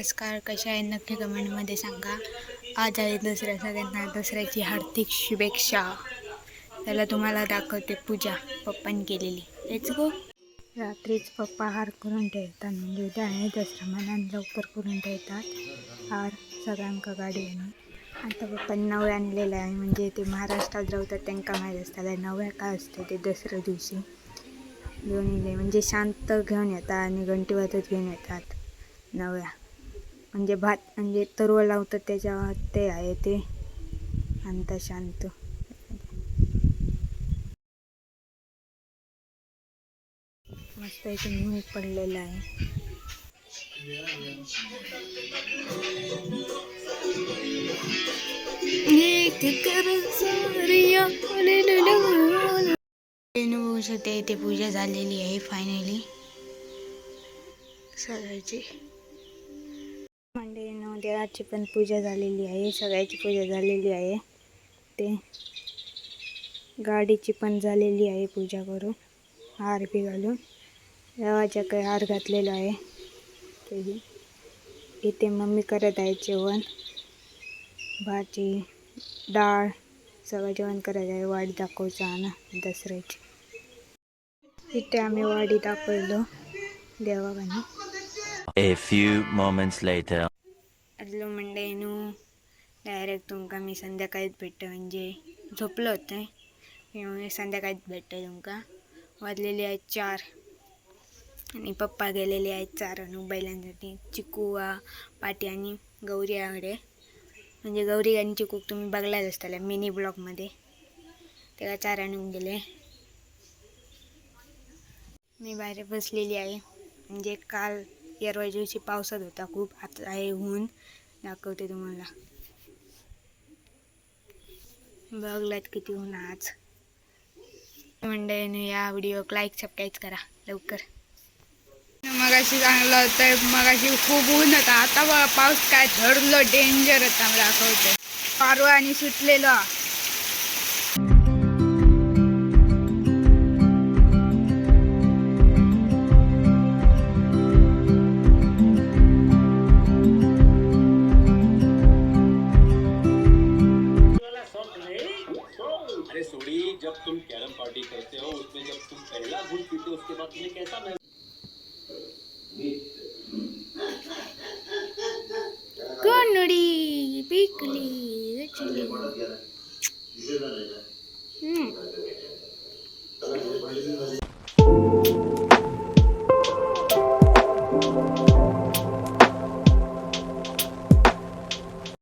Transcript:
नमस्कार, कशा आहे नक्की कमेंटमध्ये सांगा. आज आहे दसरा, सगळ्यांना दसऱ्याची हार्दिक शुभेच्छा. त्याला तुम्हाला दाखवते पूजा पप्पांनी केलेली. Let's go. रात्रीच पप्पा हार करून ठेवतात, म्हणजे उद्या आहे दसरा मनान लवकर करून ठेवतात हार सगळ्यांका गाडी. आणि आता पप्पांनी नवे आणलेलं आहे, म्हणजे ते महाराष्ट्रात राहतात त्यांना माहीत असतात नव्या काय असतं ते. दसऱ्या दिवशी घेऊन येले म्हणजे शांत घेऊन येतात आणि घंटी वाजत घेऊन येतात नव्या. म्हणजे भात म्हणजे तरुव लावतात त्याच्यावर ते आहे ते अंत शांत. मस्त इथे ऊन पडलेलं आहे. बघू शकते इथे पूजा झालेली आहे फायनली सगळ्याची. मंडळींनो, देवाची पण पूजा झालेली आहे, सगळ्याची पूजा झालेली आहे. ते गाडीची पण झालेली आहे पूजा करून, हार बी घालून देवाच्या काही हार घातलेला आहे. तेही इथे मम्मी करत आहे जेवण, भाजी डाळ सगळं जेवण करत आहे. वाडी दाखवचा ना दसऱ्याची. इथे आम्ही वाडी दाखवलो देवाबानी. A few moments later. आदलो मंडळींनो, डायरेक्ट तुमका मी संध्याकाळीच भेटतो, म्हणजे झोपलं होतं संध्याकाळीच भेटतं तुमका. वाजलेली आहेत 4 आणि पप्पा गेलेले आहेत चारण बैलांसाठी. चिकू पाटी आणि गौरी आकडे, म्हणजे गौरी आणि चिकू तुम्ही बघलाच असताला मिनी ब्लॉगमध्ये, तेव्हा चारण गेले. मी बाहेर बसलेली आहे, म्हणजे काल परवा दिवशी पावसात होता खूप, आता आहे ऊन. दाखवते तुम्हाला, बघलात किती ऊन आज. मंडळीने या व्हिडिओ लाईक सबस्क्राईब करा लवकर. मगाशी चांगलं होतं, मगाशी खूप ऊन होता, आता पाऊस काय झडलो डेंजर होता. मला दाखवते पारवा आणि सुटलेलो. अरे सोडी, जब तुम कैरम पार्टी करते हो उसमें जब तुम पहला घूट पीते हो उसके बाद तुम्हें कैसा महसूस? कोणडी पिकली